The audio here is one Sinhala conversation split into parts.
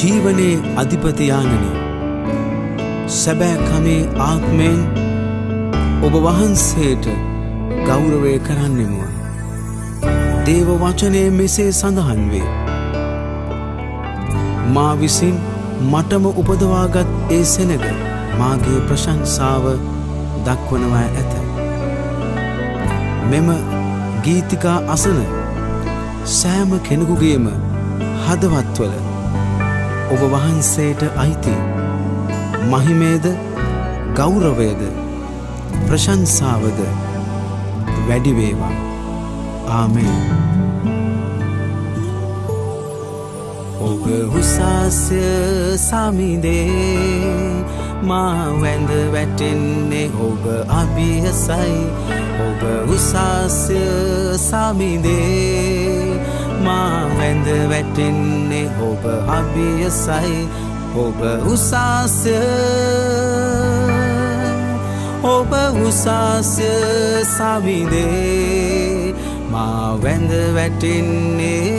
ජීවනයේ අධිපතියාණනි සැබෑ කමේ ආත්මයෙන් ඔබ වහන්සේට ගෞරවය කරන්නෙමුව. දේව වචනයේ මෙසේ සඳහන් වේ. මා විසින් මටම උපදවාගත් ඒ සෙනග මාගේ ප්‍රශංසාව දක්වනවා ඇත. මෙම ගීතිකා අසන සෑම කෙනෙකුගේම හදවත්වල ඔබ වහන්සේට අයිති මහිමේද ගෞරවයද ප්‍රශංසාවද වැඩි වේවා. ආමෙන්. ඔබ උසස්ය සමිදේ මා වැඳ වැටෙන්නේ ඔබ අභියසයි. ඔබ උසස්ය සමිදේ මා වැඳ වැටෙන්නේ ඔබ අභියසයි. ඔබ උසස්ය සමිදේ මා වැඳ වැටෙන්නේ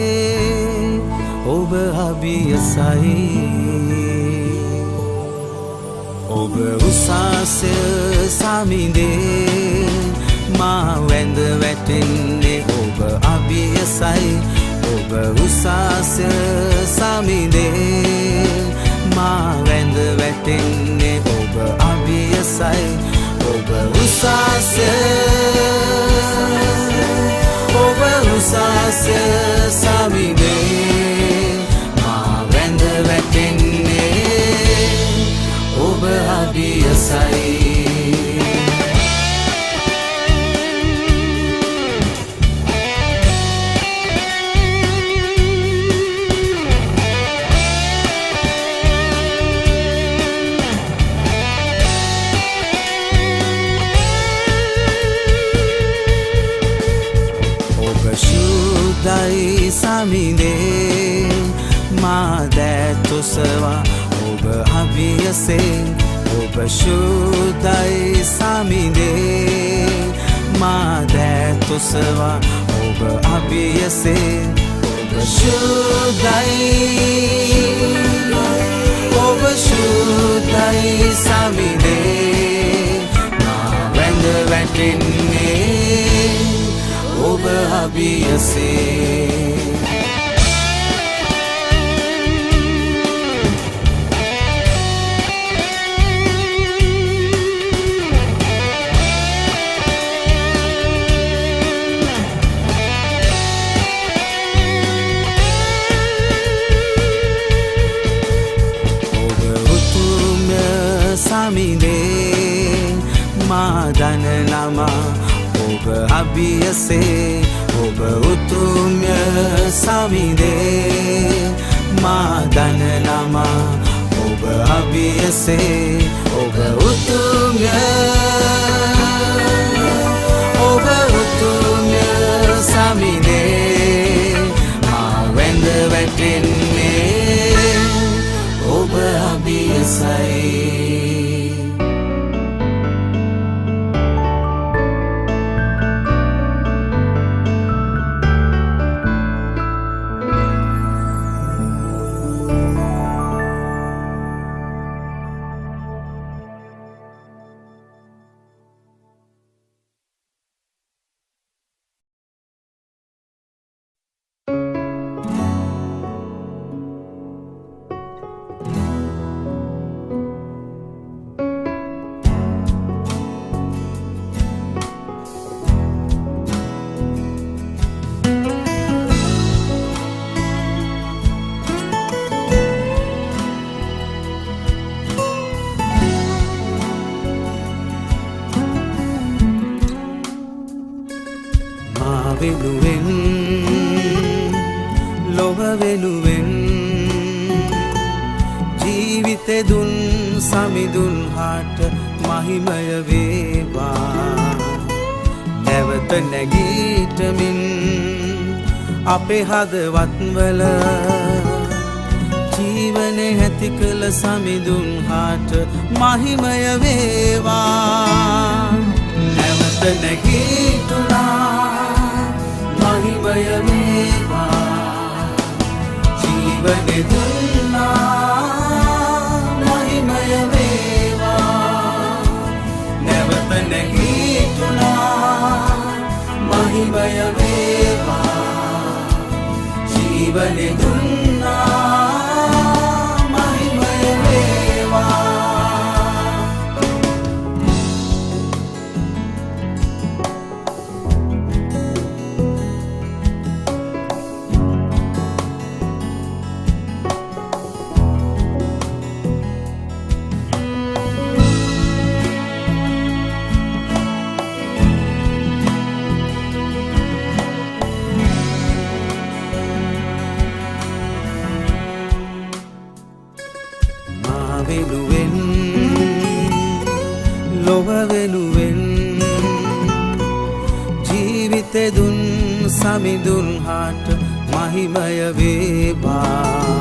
ඔබ අභියසයි. ඔබ උසස්ය සමිදේ මා වැඳ වැටෙන්නේ ඔබ අභියසයි. ඔබ උසස්ය සමිදේ මා වැඳ වැටෙන්නේ ඔබ අභියසයි. ඔබ උසස්ය සමිදේ මා වැඳ වැටෙන්නේ ඔබ අභියසයි. ශුද්ධයි සමිදේ මා දැතුසවා ඔබ අභියසේ. ඔබ ශුද්ධයි සමිදේ මා දැතුසවා ඔබ අභියසේ. ඔබ ශුද්ධයි සමිදේ මා වැඳ වැටෙන්නේ ඔබ අභියසේ. ඔබ උතුම්ය සමිදේ මා දන නමා ඔබ අභියසේ. ඔබ උතුම්ය සමිදේ මා දන නමා ඔබ අභියසේ. ඔබ උතුම්ය සමිදේ මා වැඳ වැටෙන්නේ ඔබ අභියසයි. වෙනුවෙන් ලොව වෙනුවෙන් ජීවිතේ දුන් සමිඳුන් හාට මහිමය වේවා. නැවත නැගීටමින් අපේ හදවත්වල ජීවනේ ඇති කළ සමිඳුන් හාට මහිමය වේවා. නැවත නැගීටුනා මහිමය වේවා. ජීවනේ දුන්නා මහිමය වේවා ජීවනේ දුන්නා මහිමය වේවා දුන් සමිඳුන් හාට මහිමය වේවා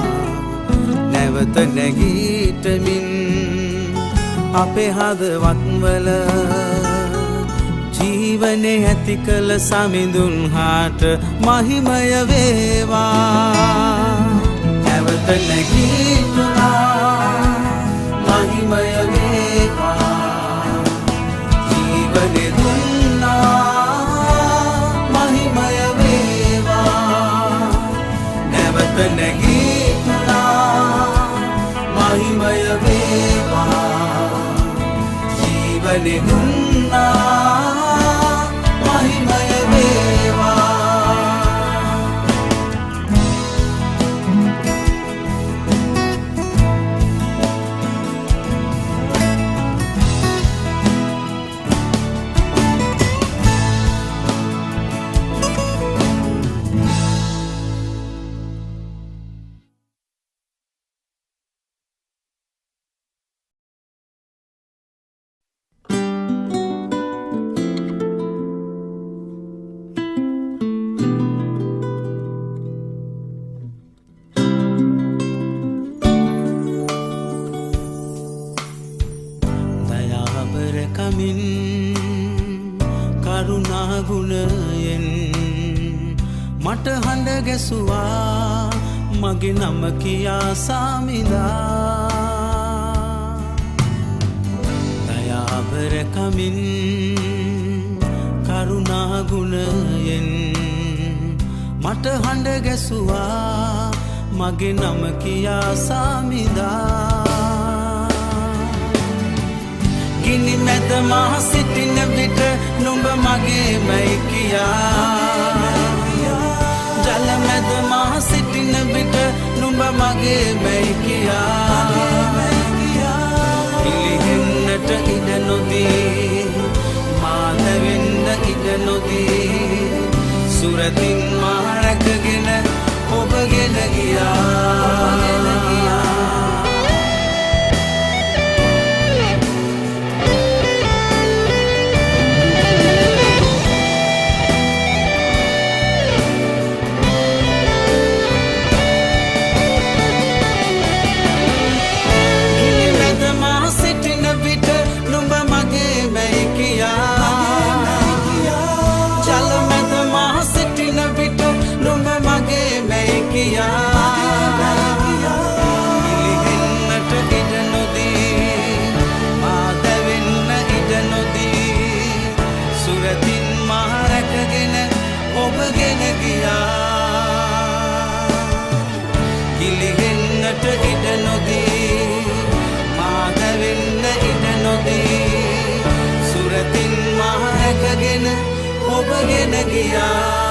නැවත නැගීටමින් අපේ හදවත්වල ජීවනේ ඇති කළ සමිඳුන් හාට මහිමය වේවා නැවත නැගීටුනා මහිමය වේවා ජීවනේ දුන්නා නැගීතුනා මහිමය වේවා ජීවනේ දුන්නා මහිමය වේවා මට හඬ ගැසුවා මගේ නම කියා සාමිදා දයාබර කමින් කරුණා ගුණයෙන් මට හඬ ගැසුවා මගේ නම කියා සාමිදා ගිනි මැද මා සිටින විට නුඹ මගේමයි කියා ජල මැද මා සිටින විට නුඹ මගේමයි කියා පිළිහෙන්නට ඉඩ නොදී මාදවෙන්න ඉඩ නොදී සුරතින් මා රැකගෙන ඔබගෙන ගියා කිලිහෙන්නට ඉඩ නොදී මාදවෙන්න ඉඩ නොදී සුරතින් මා රැකගෙන ඔබගෙන ගියා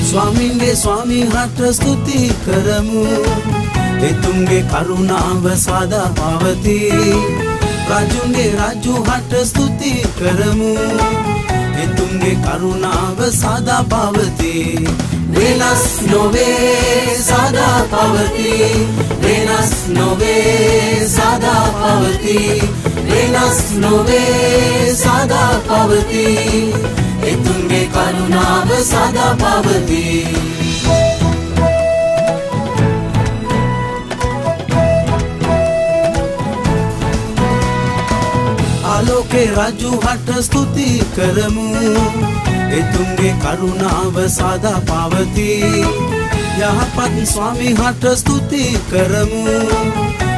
ස්වාමින්ගේ ස්වාමී හට ස්තුති කරමු එතුම්ගේ කරුණාව සදා පවතී රජුන්ගේ රජු හට ස්තුති කරමු එතුම්ගේ කරුණාව සදා පවතී වෙනස් නොවේ සදා පවතී වෙනස් නොවේ සදා පවතී වෙනස් නොවේ සදා පවතී එතුම්ගේ කරුණාව සදා පවතී අපේ රජුහට ස්තුති කරමු. එතුන්ගේ කරුණාව සදා පවතී. යහපත් ස්වාමිහට ස්තුති කරමු.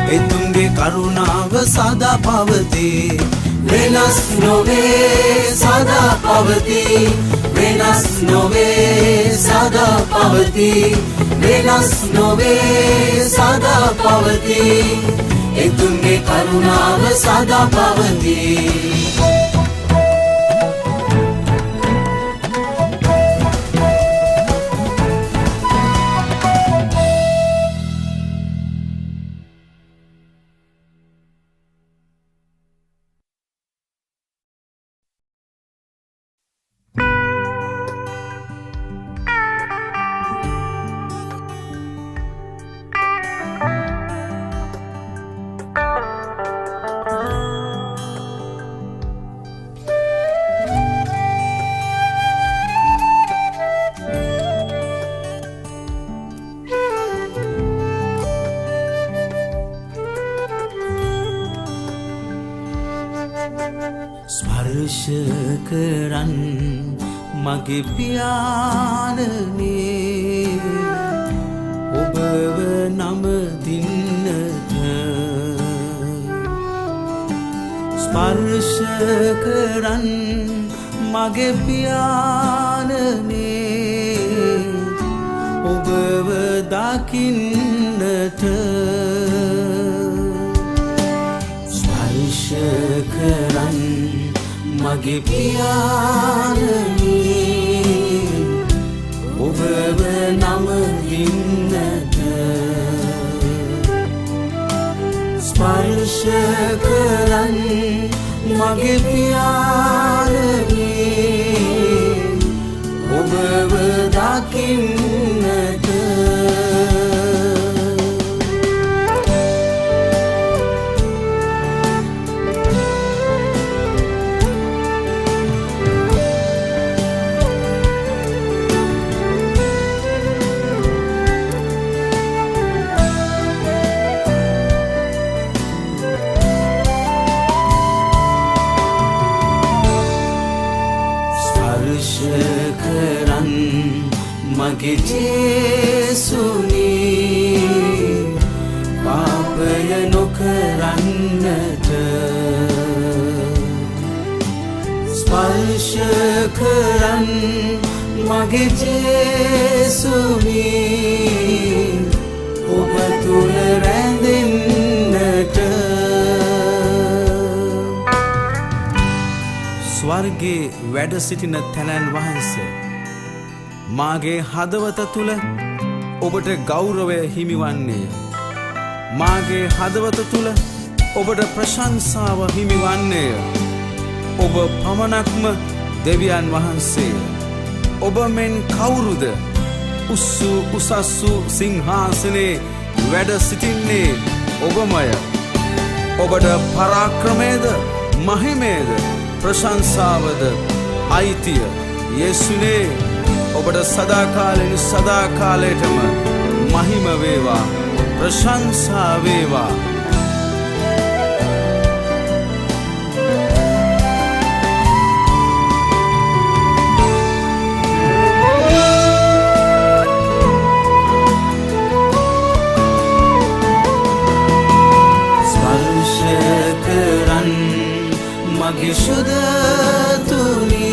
එතුන්ගේ කරුණාව සදා පවතී. වෙනස් නොවේ සදා පවතී. වෙනස් නොවේ සදා පවතී. වෙනස් නොවේ සදා පවතී. එතුන්ගේ කරුණාව සදා පවතී. ස්පර්ශ කරන් මගේ පියාණනේ ඔබව නම දින්නට. ස්පර්ශ කරන් මගේ පියාණනේ ඔබව දකින්නට. ස්පර්ශ කරන් මගේ පියාණනේ ඔබව නම දින්නට. ස්පර්ශ කරන් මගේ පියාණනේ ඔබව දකින්නට. මගේ ජේසුනි පාපය නොකරන්නට. ස්පර්ශ කරන් මගේ ජේසුනි ඔබ තුල රැඳෙන්නට. ස්වර්ගයේ වැඩ සිටින තැනැන් වහන්සේ මාගේ හදවත තුල ඔබට ගෞරවය හිමිවන්නේ. මාගේ හදවත තුල ඔබට ප්‍රශංසාව හිමිවන්නේ. ඔබ පමණක්ම දෙවියන් වහන්සේ. ඔබ මෙන් කවුරුද උස්සු උසස්සු සිංහාසනේ වැඩ සිටින්නේ ඔබමය. ඔබට පරාක්‍රමයද මහිමයද ප්‍රශංසාවද අයිතිය යේසුනේ. ඔබට සදාකාලෙන් සදාකාලයටම මහිම වේවා ප්‍රශංසා වේවා. ස්පර්ශ කරන් මගේ සුදතුනි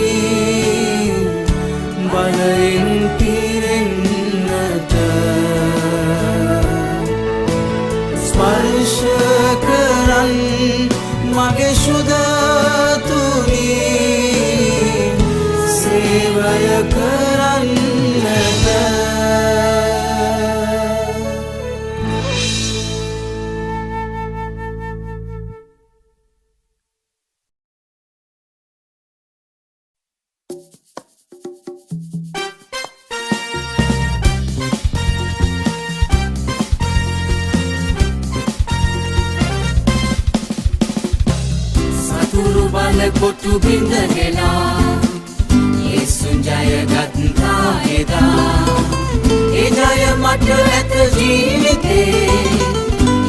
බලයෙන් පිරෙන්නට. ස්පර්ශ කරන් මගේ සුදතුනි සේවය කරන්නට. කොටු බින්දගෙනා යේසුන් ජයගත්තා එදා. ඒ ජය මට ඇත ජීවිතේ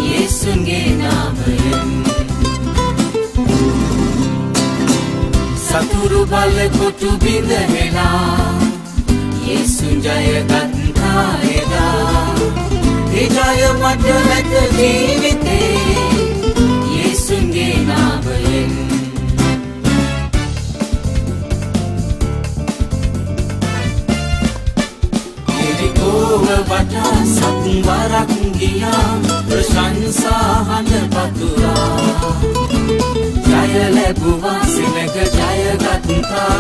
යේසුන්ගේ නාමයෙන්. කොටු බිඳහෙලා යේසුන් ජයගත්තා එදා ඒ ජය මට නැත ජීවිතේ යේසුන්ගේ නාමයෙන් එරිකෝව වටා සත්වරක් ගියා ප්‍රශංසා හඬ පතුරා ජය ලැබුවා සෙනග ජයගත්තා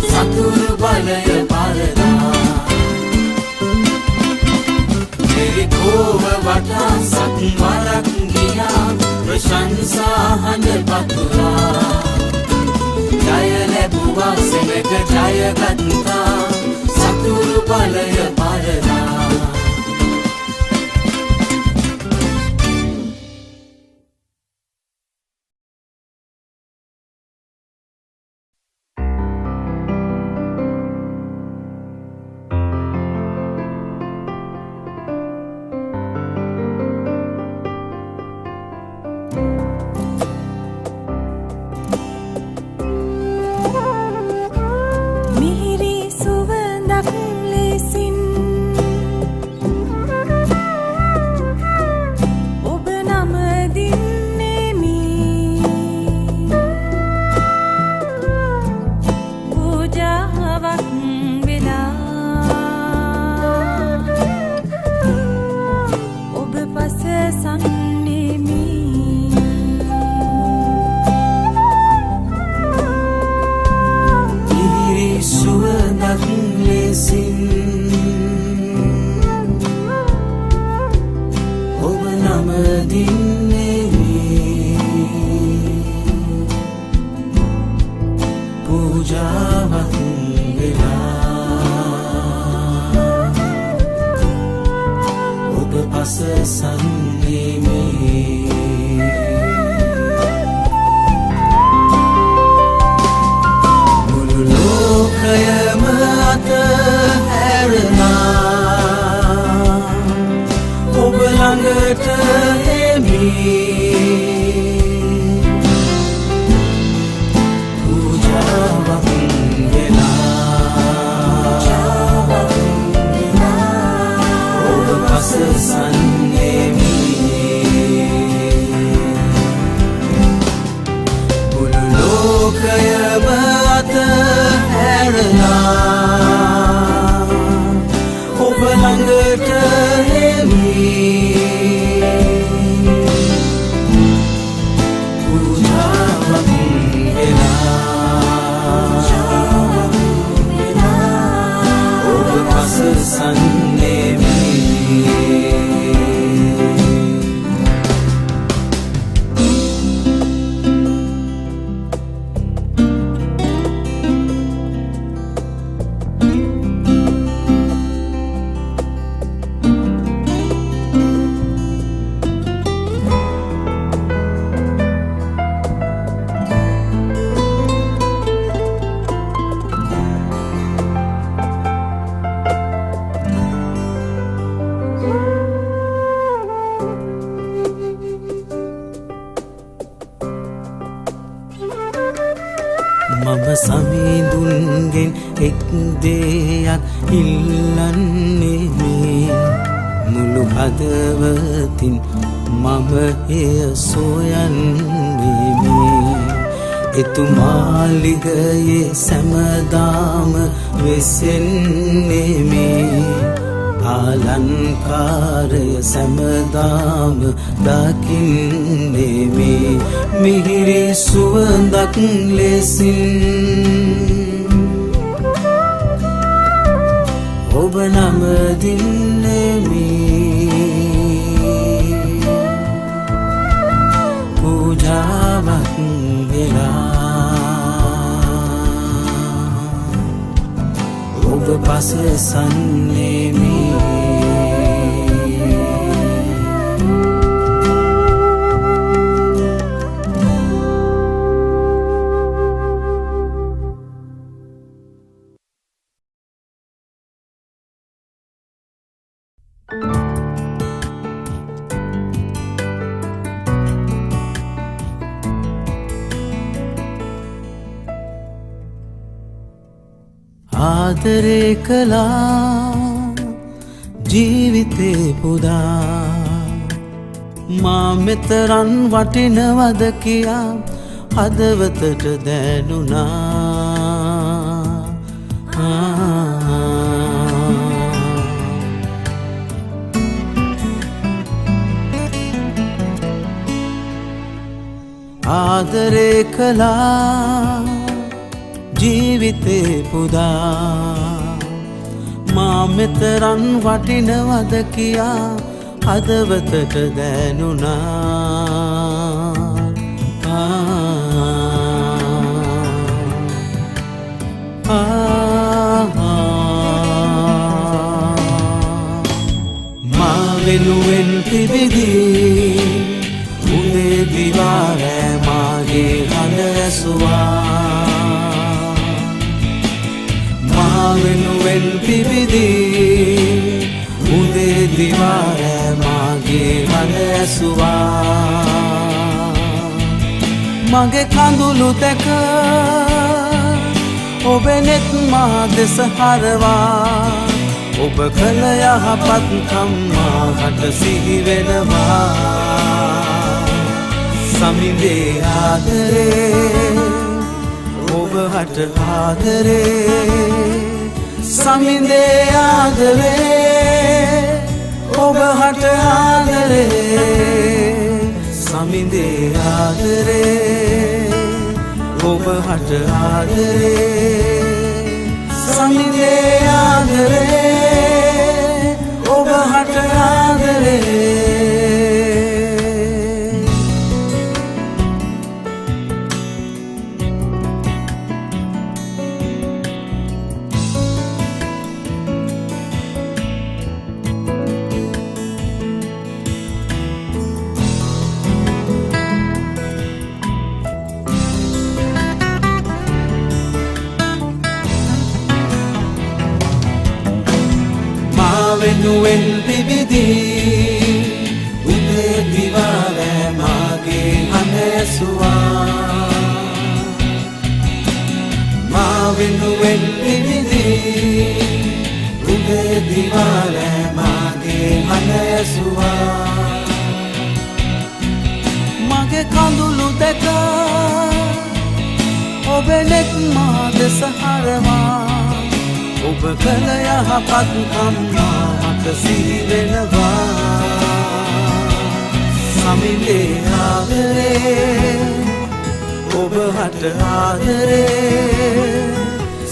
සතුරු බලය පරදා එරිකෝව වටා සත්වරක් ගියා ප්‍රශංසා හඬ පතුරා ජය ලැබුවා සෙනග ජයගත්තා සතුරු බලය පරදා සමිඳුන්ගෙන් එක් දෙයක් ඉල්ලන්නේ මේ මුළු හදවතින් මම එය සොයන්නේ මේ එතුමාලිගයේ සැමදාම වෙසෙන්නේ මේ ආලංකාරය සැමදාම දකින්නේ මේ මිහිරි සුවඳක් ලෙසින් ඔබ නම දින්නේ මේ පූජාවක් වෙලා ඔබ පසසන්නේ මේ ආදරේ කළා ජීවිතේ පුදා මා මෙතරම් වටිනවද කියා හදවතට දැනුණා ආදරේ කළා ජීවිතේ පුදා මා මෙතරම් වටිනවද කියා හදවතට දැනුණා මා වෙනුවෙන් පිබිදී උදේ දිවා රෑ මාගේ හඬ ඇසුවා මා වෙනුවෙන් පිබිදී උදේ දිවා රෑ මාගේ හඬ ඇසුවා මගේ කඳුළු දැක ඔබේ නෙත් මා දෙස හරවා ඔබ කළ යහපත්කම් මාහට සිහි වෙනවා සමිඳේ ආදරේ ඔබ හට ආදරේ සමිඳේ ආදරේ ඔබ හට ආදරේ සමිඳේ ආදරේ ඔබ හට ආදරේ සමිඳේ ආදරේ ඔබ හට ආදරේ වෙනුවෙන් පිබිදී උදේ දිවා රෑ මාගේ හඬ ඇසුවා මා වෙනුවෙන් පිබිදී උදේ දිවා රෑ මාගේ හඬ ඇසුවා මගේ කඳුළු දැක ඔබේ නෙත් මා දෙස හරවා ඔබ කළ යහපත්කම් මාහට සිහි වෙනවා සමිඳේ ආදරේ ඔබ හට ආදරේ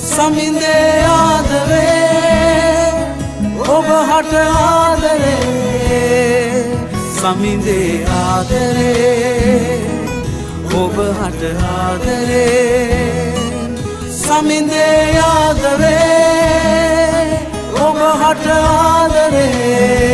සමිඳේ ආදරේ ඔබ හට ආදරේ සමිඳේ ආදරේ ඔබ හට ආදරේ සමිඳේ ආදරේ ඔබ හට ආදරේ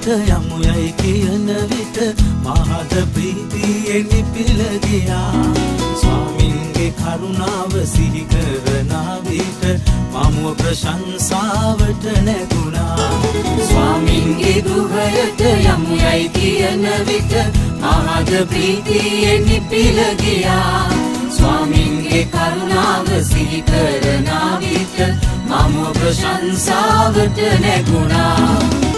යමු යයි කියන විට මහද ප්‍රීතියෙන් නිපිල ගියා ස්වාමින්ගේ කරුණාව සිහි කරන විට මම ප්‍රශංසාවට නැගුණා ස්වාමින්ගේ ගෘහයට යමු යයි කියන විට මහද ප්‍රීතියෙන් නිපිල ගියා ස්වාමින්ගේ කරුණාව සිහි කරන විට මම ප්‍රශංසාවට නැගුණා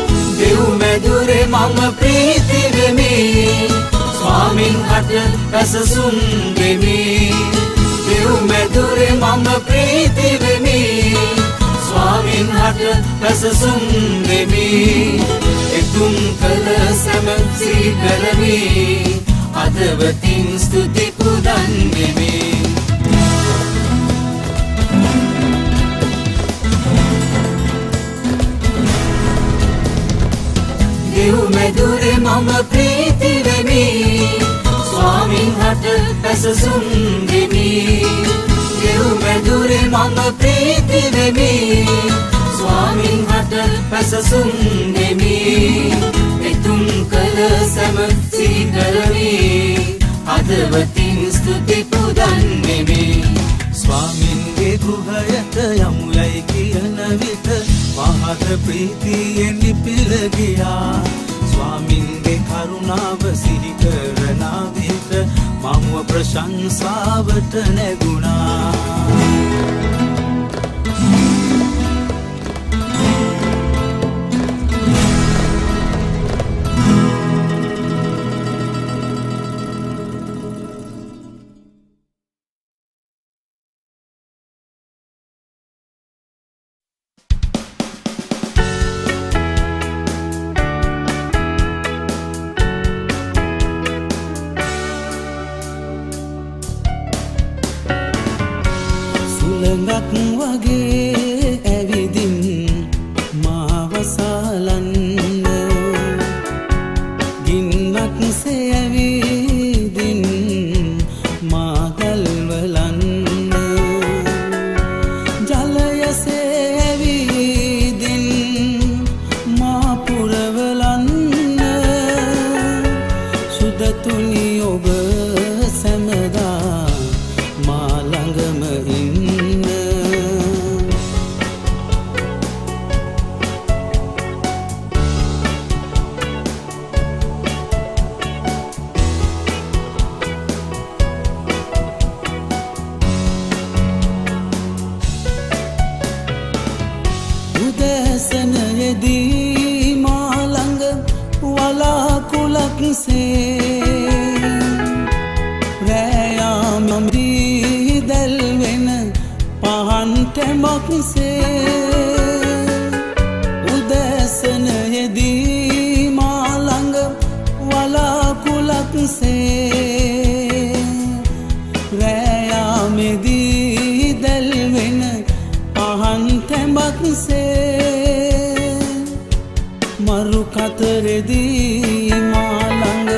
देव मेदुरे मम प्रीति वेमी स्वामिन हट रस सुंदेमी देव मेदुरे मम प्रीति वेमी स्वामिन हट रस सुंदेमी तुम कल समसी करमी अदवतीन स्तुति पुदंदेमी මම ප්‍රීති වෙමි ස්වාමින් හට පැසසුම් දෙමි ගෙව් මැදුරේ මම ප්‍රීති වෙමි ස්වාමින් හට පැසසුම් දෙමි එතුම් කළ සැම සිහි කරමි හදවතින් ස්තුති පුදන්නෙමි ස්වාමින්ගේ ගෘහයට යමු යයි කියන විට මහත් ප්‍රීතියෙන් නිපිල ගියා ස්වාමින්ගේ කරුණාව සිහි කරන විට මම ප්‍රශංසාවට නැගුණා සුළඟක් වගේ ඇවිදින් මාව සලන්න ගින්නක් සේ ඇවිදින් මා ගල්වලන්න ජලය සේ ඇවිදින් මා පුරවලන්න සුදතුනි ඔබ සැමදා මා ළඟම ඉන්න උදැසනයේදී මා ළඟ වලාකුළක් සේ රැයාමදී දැල්වෙන පහන් තැමක් සේ උදැසනයේදී මා ළඟ වලාකුළක් සේ රැයාමදී දැල්වෙන පහන් තැමක් සේ මරු කතරෙදී මා ළඟ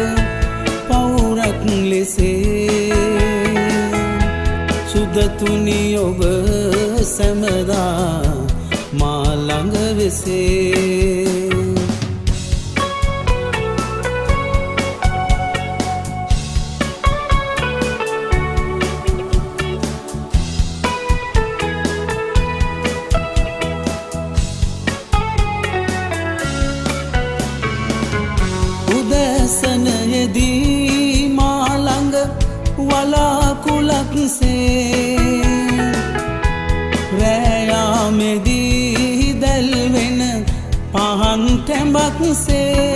පවුරක් ලෙසේ සුදතුනි ඔබ සැමදා මා ළඟ වෙසේ උදැසනයේදී මා ළඟ වලාකුළක් සේ රැයාමේදී දැල්වෙන පහන් තැඹක් සේ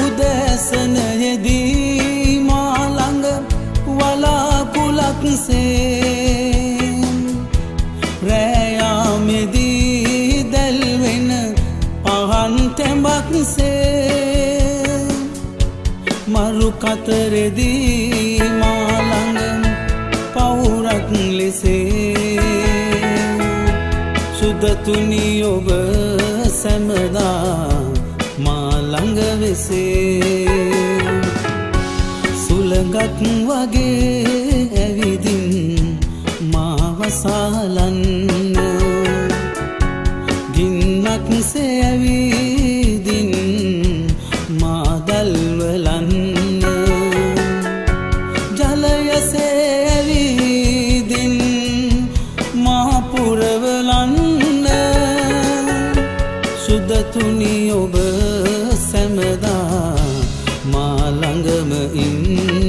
උදැසනයේදී මා ළඟ වලාකුළක් සේ රැයාමේදී දැල්වෙන පහන් තැඹක් සේ මරු කතරෙදී මා ළඟ පවුරක් ලෙසේ සුදතුනි ඔබ සැමදා මා ළඟ වෙසේ සුළඟක් වගේ ඇවිදින් මාව සලන්න ගින්නක් සේ ඇවිදින් මා දල්වලන්න ජලය සේ ඇවිදින් මා පුරවලන්න සුදතුනි ඔබ සැමදා මා ළඟම ඉන්න